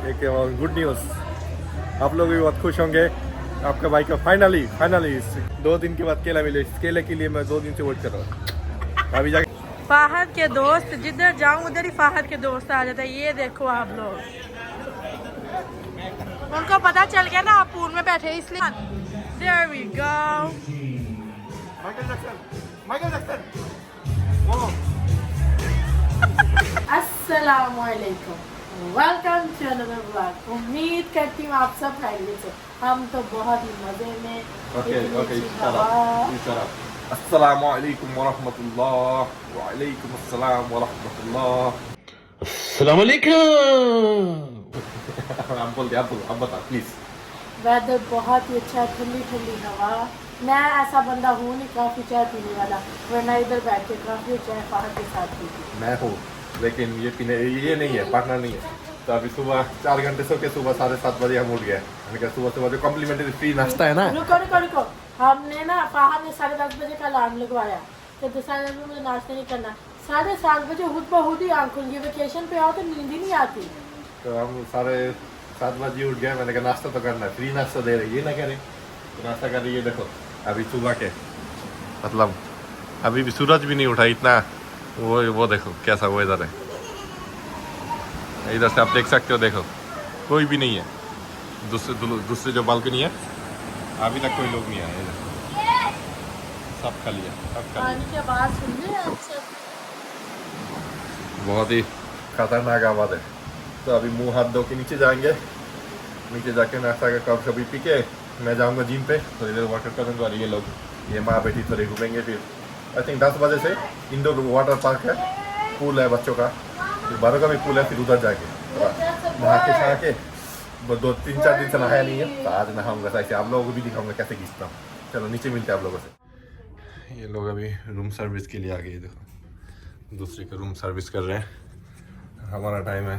एक good news, आप लोग भी बहुत खुश होंगे। आपका भाई का फाइनली 2 दिन के बाद केला मिले। इस केले के लिए मैं 2 दिन से वेट कर रहा हूँ। अभी जाके फाहद के दोस्त जिधर जाऊं उधर ही फाहद के दोस्त आ जाता है। ये देखो आप लोग, उनको पता चल गया ना आप पूल में बैठे इसलिए। There we go. Michael Jackson. अस्सलामुअलैकुम, वेलकम टू अनदर व्लॉग। उम्मीद करती हूँ आप सब खैरियत से। हम तो बहुत ही मजे में। ओके अस्सलामुअलैकुम वरहमतुल्लाह। वालेकुम अस्सलाम वरहमतुल्लाह। अस्सलाम वालेकुम। आप बोल दिया, आप बता प्लीज। वेदर बहुत ही अच्छा है, ठंडी ठंडी हवा। मैं ऐसा बंदा हूँ नहीं काफ़ी चाय पीने वाला, वरना इधर बैठ के काफ़ी चाय फाहद के साथ पीती। मैं हूँ, लेकिन ये नहीं है, पार्टनर नहीं है। तो अभी सुबह 4 घंटे सो के सुबह 7:30 बजे हम उठ गए। मैंने कहा सुबह जो कॉम्प्लीमेंट्री फ्री नाश्ता है ना। रुको, हमने ना फाहद ने 10:30 बजे का अलार्म लगवाया कि 10:30 बजे मुझे नाश्ता नहीं करना। 7:30 बजे खुद ब खुद ही आँख खुल गई। वेकेशन पे आओ तो नींद ही नहीं आती। तो हम 7:30 बजे उठ गए। मैंने कहा नाश्ता तो करना है, फ्री नाश्ता दे रही है, ये ना करें। तो नाश्ता कर रही है। देखो अभी सुबह के मतलब अभी भी सूरज भी नहीं उठा इतना। वो देखो कैसा वेदर है। इधर से आप देख सकते हो, देखो कोई भी नहीं है। दूसरे जो बालकनी है अभी तक कोई लोग नहीं आए। सब खाली है, पानी की आवाज़ सुन रहे हैं आप सब? बहुत ही खतरनाक आवाज़ है। तो अभी मुंह हाथ धो के नीचे जाएंगे। नीचे जाके नाश्ता का कप कभी पी के मैं जाऊंगा जिम पे, थोड़ी देर वाटर करूँगा। और ये लोग ये माँ बेटी थोड़ी घूमेंगे। फिर आई थिंक 10 बजे से इंडोर वाटर पार्क है, पूल है बच्चों का, फिर बारों का भी पूल है। फिर उधर जाके नहा के 2-3-4 दिन से नहाया नहीं है, तो आज नहाऊंगा। ऐसे आप लोगों को भी दिखाऊंगा कैसे खींचता हूँ। चलो नीचे मिलते हैं आप लोगों से। ये लोग अभी रूम सर्विस के लिए आ गए। देखो दूसरे का रूम सर्विस कर रहे हैं। हमारा टाइम है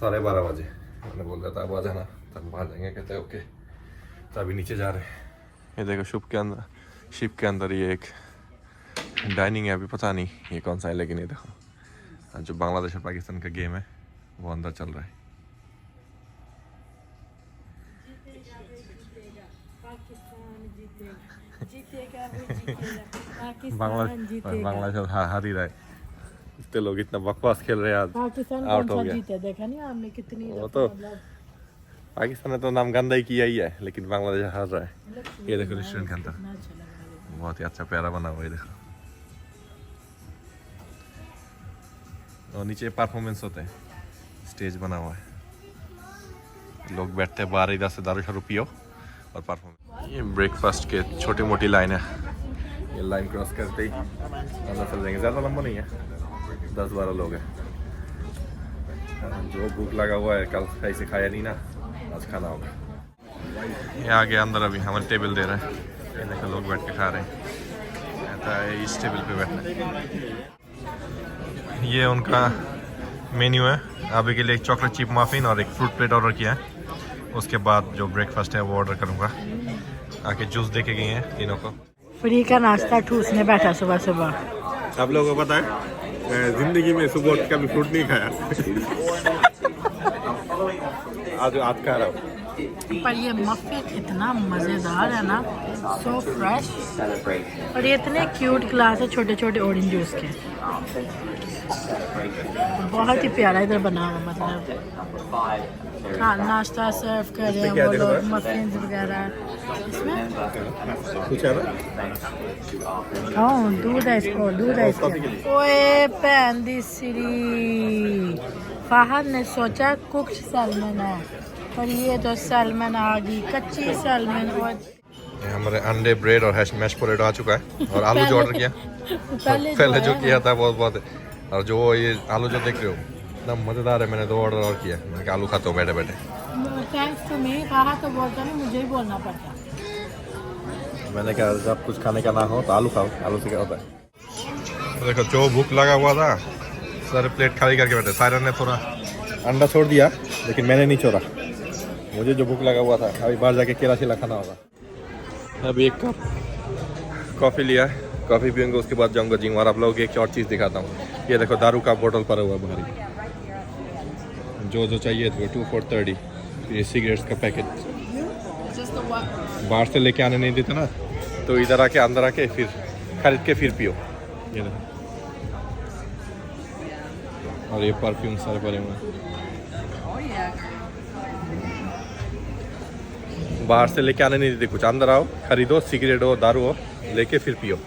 12:30 बजे। मैंने बोल रहा था अब आ जाना, तब आ जाएंगे। कहते हैं ओके। तो अभी नीचे जा रहे हैं। ये देखो शिप के अंदर ये एक डाइनिंग है। अभी पता नहीं ये कौन सा है, लेकिन ये देखो जो बांग्लादेश और पाकिस्तान का गेम है वो अंदर चल रहा है। बांग्लादेश हार ही रहा है। इतने लोग इतना बकवास खेल रहे हैं आज। पाकिस्तान आउट हो गया। जीते देखा नहीं आपने कितनी। वो तो पाकिस्तान ने तो नाम गंदा ही किया ही है, लेकिन बांग्लादेश हार रहा है। ये देखो रेस्टोरेंट के अंदर बहुत ही अच्छा प्यारा बना हुआ है। देखो और नीचे परफॉर्मेंस होते हैं, स्टेज बना हुआ है। लोग बैठते हैं बाहर, इधर से दारू शारू पियो और परफॉर्मेंस। ये ब्रेकफास्ट के छोटी मोटी लाइन है। ये लाइन क्रॉस करते ही अंदर चल जाएंगे। ज़्यादा लंबा नहीं है, 10-12 लोग हैं। जो भूख लगा हुआ है, कल सही से खाया नहीं ना, आज खाना होगा। ये आगे अंदर अभी हमारे टेबल दे रहे हैं। ये देखो लोग बैठ के खा रहे हैं। कहता है इस टेबल पे बैठना। ये उनका मेन्यू है। अभी के लिए एक चॉकलेट चिप मफिन और एक फ्रूट प्लेट ऑर्डर किया है। उसके बाद जो ब्रेकफास्ट है वो ऑर्डर करूँगा। आके जूस दे के गए हैं तीनों को। फ्री का नाश्ता ठूसने बैठा सुबह सुबह। आप लोगों को पता है मैं जिंदगी में सुबह उठ के कभी फ्रूट नहीं खाया। आज खा रहा हूँ। पर ये मफिन इतना मज़ेदार है ना, सो फ्रेश। और ये इतने क्यूट ग्लास है छोटे छोटे ऑरेंज जूस के, बहुत ही प्यारा इधर बना हुआ। मतलब हाँ नाश्ता सर्व कर रहे हैं वो लोग, मफिन वगैरह इसमें। कुछ है ना? हाँ दूध है इसको, दूध है इसको। ओए भैन दी सिरी, फाहद ने सोचा कुक्ड सैल्मन है, पर ये तो सैल्मन आ गई, कच्ची सैल्मन। और हमारे अंडे ब्रेड और मैश पोटैटो आ चुका है। और आलू जो ऑर्डर किया पहले जो किया था बहुत और जो ये आलू जो देख रहे हो इतना मज़ेदार है। मैंने 2 ऑर्डर और किया। मैंने कहा आलू खाता हूँ बैठे बैठे। Thanks to me. फाहद तो बोलता नहीं, मुझे ही बोलना पड़ता। मैंने कहा जब कुछ खाने का ना हो तो आलू खाओ, आलू से क्या होता है। देखो जो भूख लगा हुआ था सारे प्लेट खाली करके बैठे। सायरन ने थोड़ा अंडा छोड़ दिया, लेकिन मैंने नहीं छोड़ा। मुझे जो भूख लगा हुआ था, अभी बाहर जाके केला शेला खाना होगा। अभी एक कप कॉफ़ी लिया है, कॉफ़ी पीऊँगा, उसके बाद जाऊँगा जिम। और आप लोगों को एक और चीज़ दिखाता हूँ। ये देखो दारू का बोतल पड़ा हुआ बाहर। जो चाहिए तो 2 for 30। फिर ये सिगरेट्स का पैकेट बाहर से लेके आने नहीं देते ना, तो इधर आके अंदर आके फिर खरीद के फिर पियो। ये देखो, और ये परफ्यूम सारे भरे हुए हैं। बाहर से लेके आने नहीं देते कुछ, अंदर आओ खरीदो, सिगरेट हो दारू हो लेके फिर पियो।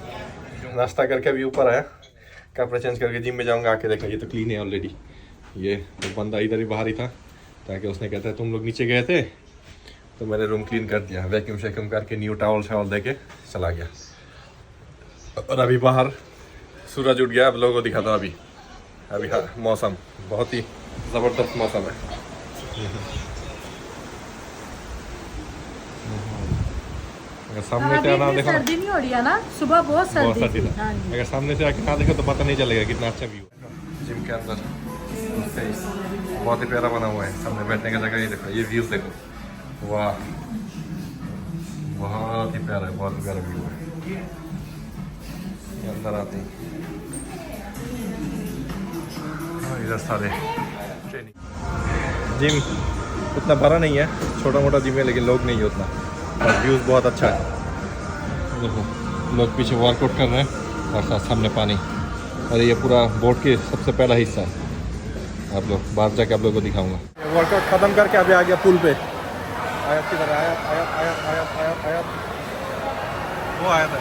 नाश्ता करके अभी ऊपर आया, कपड़े चेंज करके जिम में जाऊंगा। आके देखा ये तो क्लीन है ऑलरेडी। ये तो बंदा इधर ही बाहर ही था, ताकि उसने कहता है तुम लोग नीचे गए थे तो मैंने रूम क्लीन कर दिया, वैक्यूम शैक्यूम करके न्यू टावल शावल दे के चला गया। और अभी बाहर सूरज उठ गया। अब लोगों को दिखाता हूँ अभी हाँ, मौसम बहुत ही ज़बरदस्त मौसम है। अगर सामने से आना देखो, सर्दी नहीं हो रही है ना, सुबह बहुत सर्दी थी। था। हाँ जी। अगर सामने से आके ना देखो तो पता नहीं चलेगा कितना अच्छा व्यू है। जिम के अंदर बहुत ही प्यारा बना हुआ है, सामने बैठने का जगह। ये देखो, ये व्यूज देखो, वाह बहुत ही प्यारा है, बहुत ही प्यारा व्यू है। ये अंदर आते हैं, इधर सारे ट्रेनिंग। जिम उतना बड़ा नहीं है, छोटा मोटा जिम है, लेकिन लोग नहीं है उतना, और व्यूज़ बहुत अच्छा है। देखो लोग पीछे वर्कआउट कर रहे हैं और साथ सामने पानी। और ये पूरा बोर्ड के सबसे पहला हिस्सा है। आप लोग बाहर जाके आप लोगों को दिखाऊंगा। वर्कआउट ख़त्म करके अभी आ गया पुल पे। आया किधर, आया वो आया था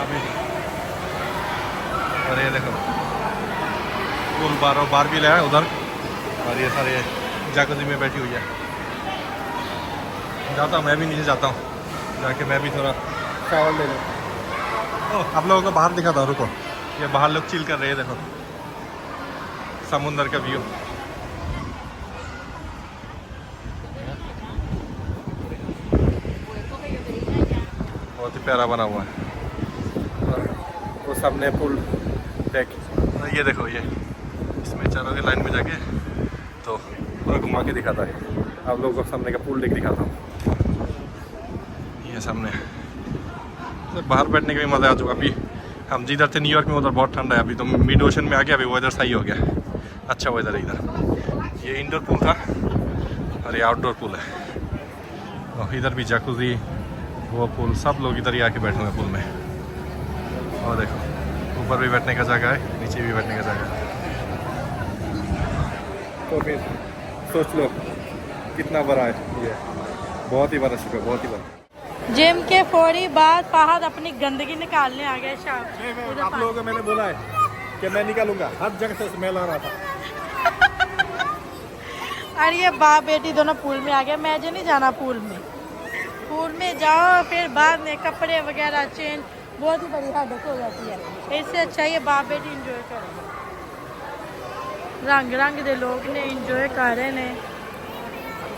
अभी। और ये देखो पुल बार भी लाया उधर, और ये सारे जैकुज़ी में बैठी हुई है। जाता हूँ मैं भी, नीचे जाता हूँ, जाके मैं भी थोड़ा शावर ले लूँ। आप लोगों को बाहर दिखाता हूँ, रुको। ये बाहर लोग चिल कर रहे हैं, देखो समुंदर का व्यू। बहुत ही प्यारा बना हुआ है। और वो सामने पुल देख, ये देखो, ये इसमें चलोगे लाइन में जाके तो पूरा घुमा के दिखाता है। आप लोगों को सामने का पुल देख दिखाता हूँ। ये सामने तो बाहर बैठने का भी मज़ा आ चुका। अभी हम जिधर थे न्यूयॉर्क में, उधर बहुत ठंडा है। अभी तो मिड ओशन में आ गया, अभी वेदर सही हो गया, अच्छा वेदर है इधर। ये इंडोर पूल था और ये आउटडोर पूल है। और इधर भी जैकुज़ी, वो पूल, सब लोग इधर ही आके बैठे हुए हैं पुल में। और देखो ऊपर भी बैठने का जगह है, नीचे भी बैठने का जगह है। तो फिर सोच लो कितना बड़ा है ये, बहुत ही बड़ा शिप है, बहुत ही बड़ा। जिम के फौरी बाद फहद अपनी गंदगी निकालने आ गए शाम। आप लोगों को मैंने बोला है कि मैं निकालूंगा, हर जगह से स्मेल आ रहा था। और ये बाप बेटी दोनों पूल में आ गए। मैं जो नहीं जाना पूल में जाओ, फिर बाद में कपड़े वगैरह चेंज, बहुत ही बड़ी हेडेक हो जाती है। इससे अच्छा ये बाप बेटी इंजॉय करेंगे। रंग दे लोग ने इंजॉय कर रहे ने।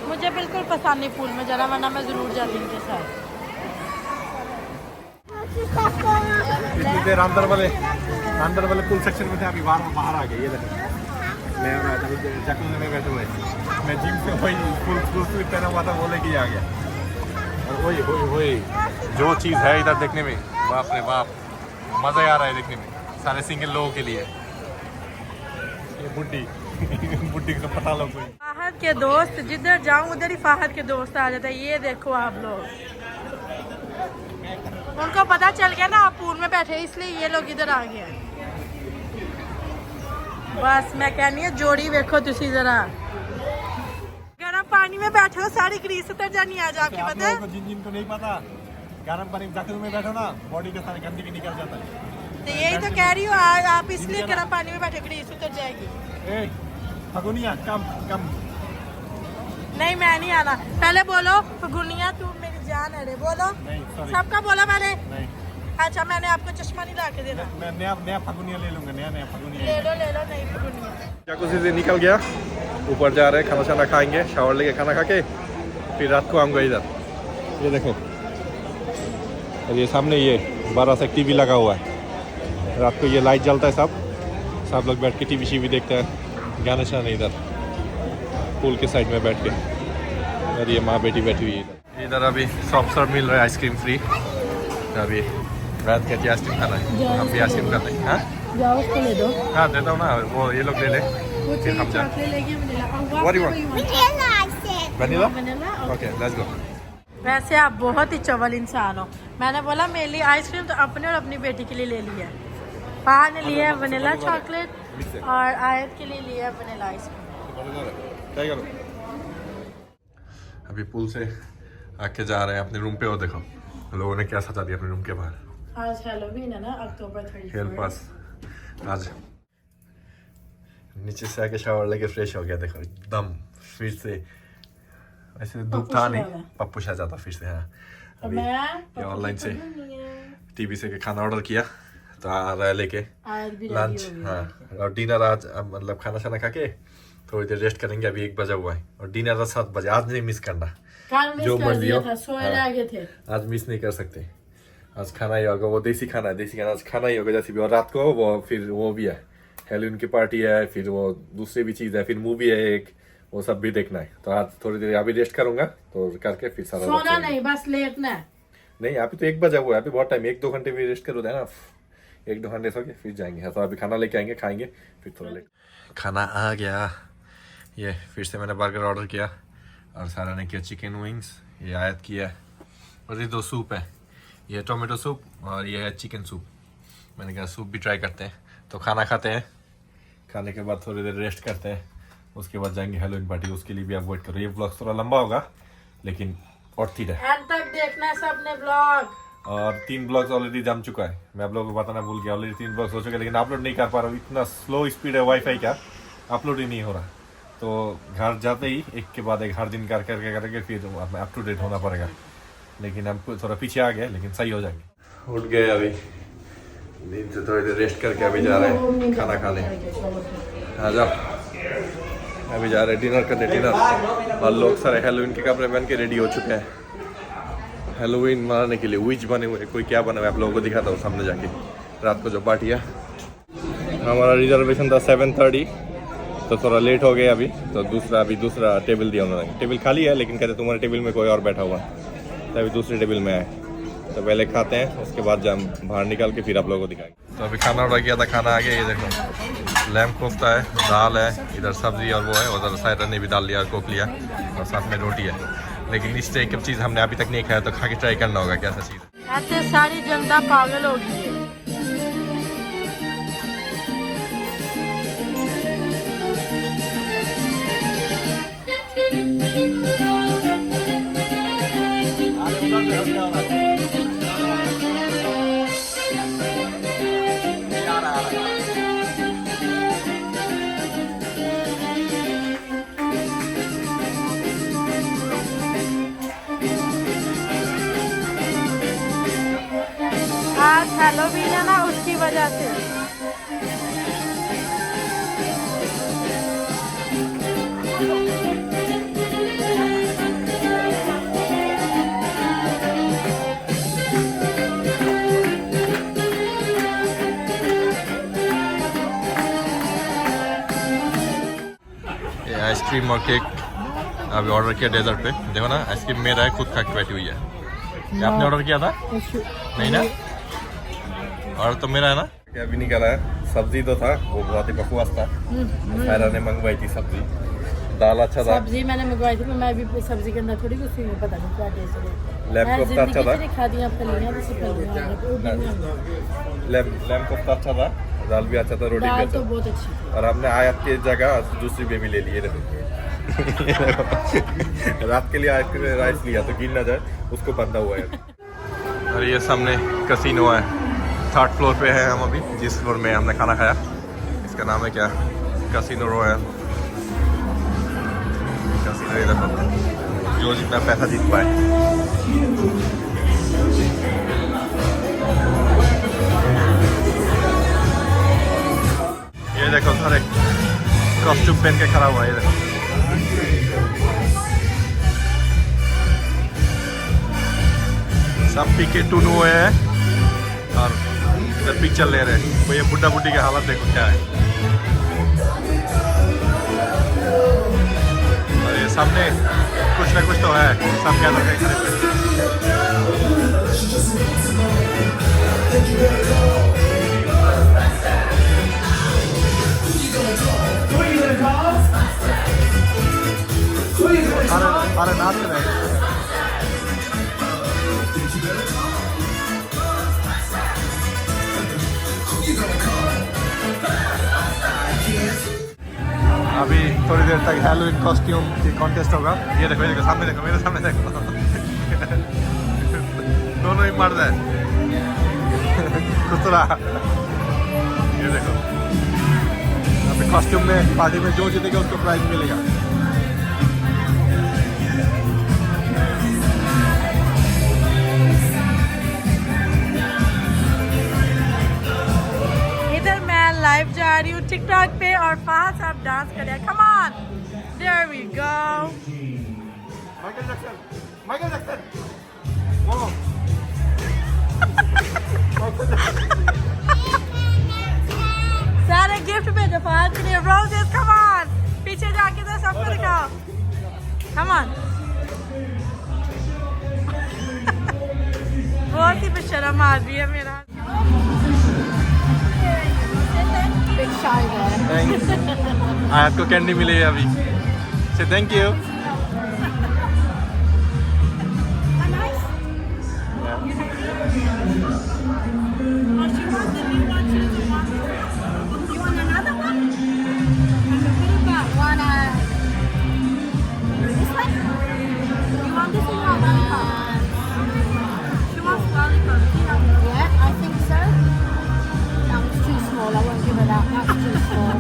मुझे बिल्कुल पसंद नहीं पूल में जाना, वरना मैं ज़रूर जाती इनके साथ। इतनी देर अंदर वाले पूल सेक्शन में थे, अभी बाहर आ गए। ये देखो मैं जैकुज़ी में बैठे हुए, मैं जिम से वही फुल स्लीव पहना हुआ था, वो लेके आ गया। और वही जो चीज़ है इधर देखने में, बाप रे बाप, मज़ा ही आ रहा है देखने में, सारे सिंगल लोगों के लिए। ये बुड्ढी का पता लो कोई। फाहद के दोस्त जिधर जाऊं उधर ही फाहद के दोस्त आ जाते हैं। ये देखो आप लोग, उनको पता चल गया ना आप पूल में बैठे, इसलिए ये लोग इधर आ गए। बस मैं कहनी है जोड़ी देखो तुसी जरा, गर्म पानी में बैठे हो सारी ग्रीस उतर जानी आज आपके पता है। जिन को नहीं पता, गर्म पानी में बैठो ना, बॉडी का सारी गंदगी निकल जाता है। तो यही तो कह रही हो, आप इसलिए गर्म पानी में बैठे, ग्रीस उतर जाएगी। फगुनिया कम नहीं मैं नहीं आना, पहले बोलो फगुनिया तू मेरी जान है रे, बोलो। सबका बोला मैंने। अच्छा मैंने आपको चश्मा नहीं ला के देना, मैं नया फगुनिया ले लूंगा, नया फगुनिया ले लो नई फगुनिया। जैकुज़ी से निकल गया, ऊपर जा रहे हैं, खाना शाना खाएंगे, शावर लेके खाना खा के फिर रात को आऊँगा इधर। ये देखो, और ये सामने ये बड़ा सा टीवी लगा हुआ है, रात को ये लाइट जलता है, सब लोग बैठ के टीवी शीवी देखते हैं, गाना शाना इधर पूल के साइड में बैठ के। और ये माँ बेटी बैठी हुई है इधर। अभी सॉफ्ट सर्व मिल रहा है, आइसक्रीम फ्री। अभी रात कहती है आइसक्रीम खाना है, हम भी आइसक्रीम खाते हैं। हाँ जाओ उसको ले दो। हाँ देता हूँ ना, वो ये लोग ले ले, फिर हम जाए। चॉकलेट लेके vanilla What do you want? Vanilla? Vanilla okay, let's go. वैसे आप बहुत ही चवल इंसान हो। मैंने बोला मेरे लिए आइसक्रीम तो अपने और अपनी बेटी के लिए ले लिया है। पहा ने लिया है वनीला चॉकलेट और आयत के लिए लिया है वनीला आइसक्रीम। अभी पुल से आके जा रहे हैं अपने रूम पे। और देखो लोगों ने क्या सजा दिया अपने रूम के बाहर। आज हेलोवीन है ना, अक्टूबर 31। हेल पास आज नीचे से आके शावर लेके फ्रेश हो गया। देखो एकदम फिर से, ऐसे धूप था नहीं, पप्पू शाह जाता फिर से। हाँ अभी ये ऑनलाइन से टीवी से खाना ऑर्डर किया तो आ रहा है लेके लंच। हाँ और डिनर आज मतलब खाना शाना खा के थोड़ी देर रेस्ट करेंगे। अभी 1 बजा हुआ है और डिनर 7 बजे। आज नहीं मिस करना, जो मर्जी हो। आज मिस नहीं कर सकते। आज खाना ही होगा, वो देसी खाना है, देसी खाना आज खाना ही होगा जैसे भी। और रात को वो फिर वो भी है, हेलोवीन की पार्टी है, फिर वो दूसरी भी चीज है, फिर मूवी है एक, वो सब भी देखना है। तो आज थोड़ी देर अभी रेस्ट करूंगा तो करके फिर सारा सोना नहीं, बस लेटना है। नहीं अभी तो 1 बजा हुआ है, अभी बहुत टाइम, 1-2 घंटे भी रेस्ट करो ना, 1-2 घंटे सो के फिर जाएंगे। तो अभी खाना लेके आएंगे, खाएंगे फिर थोड़ा लेट। खाना आ गया, ये फिर से मैंने बर्गर ऑर्डर किया और सारा ने किया चिकन विंग्स। ये आयत किया और ये 2 सूप है, ये टोमेटो सूप और ये है चिकन सूप। मैंने कहा सूप भी ट्राई करते हैं। तो खाना खाते हैं, खाने के बाद थोड़ी देर रेस्ट करते हैं, उसके बाद जाएंगे हेलोवीन पार्टी। उसके लिए भी आप वेट करो। ये ब्लॉग थोड़ा लंबा होगा लेकिन वर्थ इट है। एंड तक देखना सबने ब्लॉग। और 3 ब्लॉग्स ऑलरेडी जम चुका है, मैं आप लोगों को बताना भूल गया। ऑलरेडी 3 ब्लॉग्स हो चुके हैं लेकिन अपलोड नहीं कर पा रहा हूँ। इतना स्लो स्पीड है वाईफाई का, अपलोड ही नहीं हो रहा। तो घर जाते ही एक के बाद एक हर दिन करके फिर अप टू डेट होना पड़ेगा। लेकिन हम थोड़ा पीछे आ गए लेकिन सही हो जाएंगे। उठ गए अभी नींद से, थोड़ी देर रेस्ट करके अभी जा रहे हैं खाना खाने। आ जाओ, अभी जा रहे हैं डिनर करने। डिनर और लोग सारे हेलोवीन के कपड़े पहन के रेडी हो चुके हैं हेलोवीन मनाने के लिए। विच बने हुए, कोई क्या बना हुआ है आप लोगों को दिखाता हूँ सामने जाके। रात को जो पार्टी है, हमारा रिजर्वेशन था 7:30, तो थोड़ा लेट हो गया अभी। तो दूसरा टेबल दिया उन्होंने। टेबल खाली है लेकिन कहते तुम्हारे टेबल में कोई और बैठा हुआ, तो अभी दूसरे टेबल में आए। तो पहले खाते हैं, उसके बाद जब बाहर निकाल के फिर आप लोगों को दिखाएंगे। तो अभी खाना ऑर्डर किया था, खाना आ गया। ये देखो लैम्प कोफ्ता है, दाल है, इधर सब्जी और वो है, उधर साइड ने भी डाल लिया और कोक लिया और साथ में रोटी है। लेकिन इस टाइप की चीज़ हमने अभी तक नहीं खाया, तो खा के ट्राई करना होगा कैसा चीज़ है। ऐसे सारी जनता पागल होगी। आज हेलोवीन है ना, उसकी वजह से। ये आइसक्रीम और केक अभी ऑर्डर किया डेजर्ट पे। देखो ना आइसक्रीम मेरा है, खुद खा के बैठी हुई है। ये आपने ऑर्डर किया था? नहीं ना, और तो मेरा है ना। क्या भी निकाला है, सब्जी तो था वो बहुत ही बकवास था। सायरा ने मंगवाई थी सब्जी, दाल अच्छा था। सब्जी मैंने मंगवाई थी, मैं भी सब्जी के अंदर थोड़ी कुछ नहीं पता नहीं क्या टेस्ट है। लैम्प कोफ्ता अच्छा था। खा दिया पहले लैम्प कोफ्ता अच्छा था, दाल भी अच्छा था, रोटी भी अच्छा तो बहुत अच्छी थी। और हमने आयत की जगह दूसरी बेबी ले लिए। रात के लिए राइस लिया तो गिर ना जाए, उसको बंधा हुआ है। और ये सामने कैसीनो है, 3rd फ्लोर पे है हम अभी, जिस फ्लोर में हमने खाना खाया। इसका नाम है क्या, कैसीनो रॉयल। कैसीनो, ये देखो जो जितना पैसा जीत पाए। ये देखो सारे कॉस्ट्यूम पहन के खड़ा हुआ है। ये देखो सब पी के टून हुए हैं और इधर पिक्चर ले रहे हैं। वो ये बुड्ढा बुड्ढी की हालत देखो क्या है। और ये सामने कुछ ना कुछ तो है, सब क्या लगे अरे नाच रहे हैं। अभी थोड़ी देर तक हैलोवीन कॉस्ट्यूम की कॉन्टेस्ट होगा। ये देखो सामने देखो, मेरे सामने देखो। दोनों ही मर्द है। खुसरा। ये देखो, अभी कॉस्ट्यूम में पार्टी में जो जीतेगा उसको प्राइज मिलेगा। इधर मैं लाइव जा रही हूँ टिकटॉक पे और फहद साहब डांस कर रहे हैं। Come on, there we go. Michael Jackson बोलो। सारे गिफ्ट भेजो फहद के लिए। रोजेस, कम ऑन, पीछे जाके तो सबको दिखाओ। Come on. बहुत ही बेशर्म आदमी है मेरा। आयत को कैंडी मिली है अभी से। Thank you. Yeah, I think so. That was too small. I won't give her that. That's too small.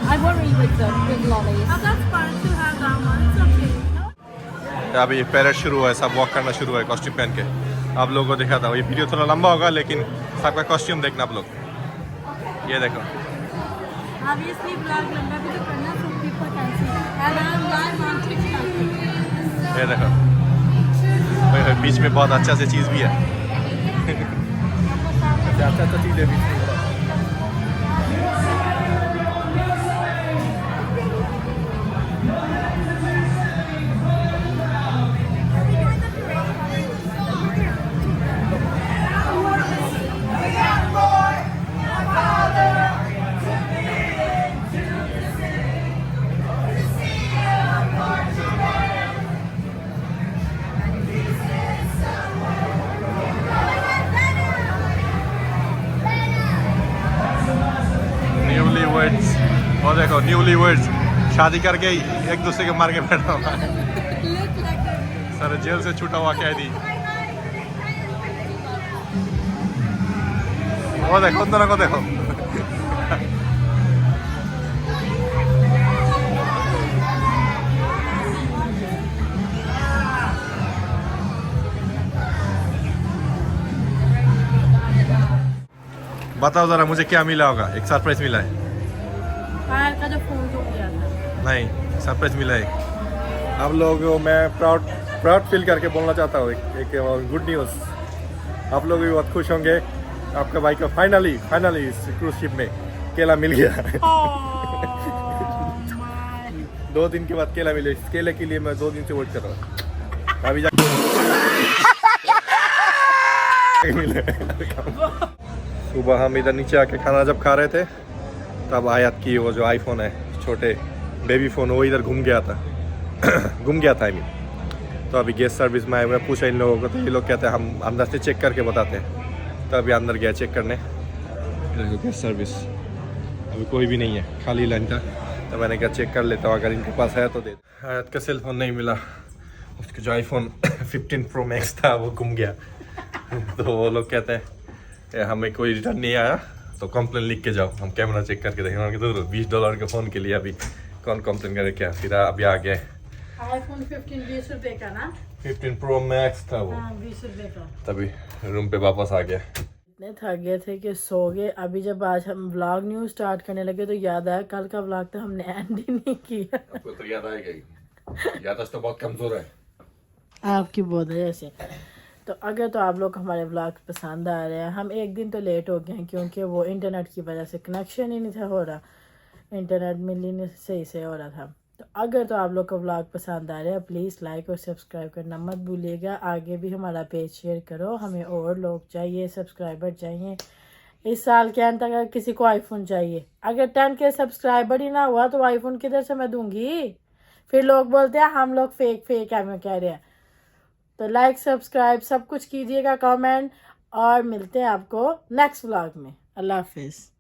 I worry with the big lollies. Oh, that's fun to have that one. It's okay. अभी parade शुरू हुआ है, सब walk करना शुरू हुआ है costume पहन के। आप लोगों को दिखाता हूँ। ये वीडियो थोड़ा लंबा होगा लेकिन सबका कॉस्ट्यूम देखना आप लोग। ये देखो, Obviously, vlog लंबा भी तो करना so people can see. And I'm live on TikTok. ये देखो, ओए बीच में बहुत अच्छा सी चीज़ भी है। अच्छा चीज़ है बीच में। और देखो न्यूली वर्ड्स शादी करके एक दूसरे के मार के बैठा हुआ है। सर जेल से छूटा हुआ कैदी। वो देखो, उन दोनों को देखो। बताओ जरा मुझे क्या मिला होगा। एक सरप्राइज मिला है। फायर का जो फोन टूट गया था। नहीं, सरप्राइज मिला है। आप लोग मैं प्राउड फील करके बोलना चाहता हूँ एक गुड न्यूज़। आप लोग भी बहुत खुश होंगे। आपका भाई को फाइनली इस क्रूज शिप में केला मिल गया। 2 दिन के बाद केला मिले। इस केले के लिए मैं 2 दिन से वेट कर रहा हूँ। अभी जा सुबह हम इधर नीचे आके खाना जब खा रहे थे तब आयत की वो जो आईफोन है, छोटे बेबी फ़ोन, वो इधर घूम गया था। घूम गया था आई मीन। तो अभी गेस्ट सर्विस में आए हुए, पूछा इन लोगों को तो ये लोग कहते हैं हम अंदर से चेक करके बताते हैं। तो अभी अंदर गया चेक करने। गेस्ट सर्विस अभी कोई भी नहीं है, खाली लाइन था। तो मैंने कहा चेक कर लेता हूँ, अगर इनके पास है तो दे। आयत का सेल फोन नहीं मिला। उसका जो आईफोन 15 प्रो मैक्स था वो घूम गया। तो वो लोग कहते हैं हमें कोई रिटर्न नहीं आया तो कंप्लेन लिख के जाओ, हम कैमरा चेक करके देखेंगे। तो $20 के फ़ोन के लिए अभी कौन कंप्लेन करे क्या। फिर अभी आ गए। आईफोन 15 20 रुपए का ना, 15 प्रो मैक्स था वो। 20 रुपए का। तभी रूम पे वापस आ गया। इतने थक गए थे कि सो गए। अभी जब आज हम व्लॉग न्यूज़ स्टार्ट करने लगे तो याद आया कल का व्लॉग तो हमने एंड ही नहीं किया। आपको तो याद आएगा ही। याददाश्त तो बहुत कमज़ोर है आपकी बहुत है ऐसे। तो अगर तो आप लोग हमारे व्लॉग पसंद आ रहे हैं, हम एक दिन तो लेट हो गए हैं क्योंकि वो इंटरनेट की वजह से कनेक्शन ही नहीं था हो रहा, इंटरनेट मिल ही नहीं सही से हो रहा था। तो अगर तो आप लोग को व्लॉग पसंद आ रहे हैं प्लीज़ लाइक और सब्सक्राइब करना मत भूलिएगा। आगे भी हमारा पेज शेयर करो, हमें और लोग चाहिए, सब्सक्राइबर चाहिए। इस साल के अंत तक किसी को आईफोन चाहिए। अगर 10 के सब्सक्राइबर ही ना हुआ तो आईफोन किधर से मैं दूंगी। फिर लोग बोलते हैं हम लोग फेक है, मैं कह रहे हैं। तो लाइक सब्सक्राइब सब कुछ कीजिएगा, कमेंट, और मिलते हैं आपको नेक्स्ट व्लॉग में। अल्लाह हाफिज़।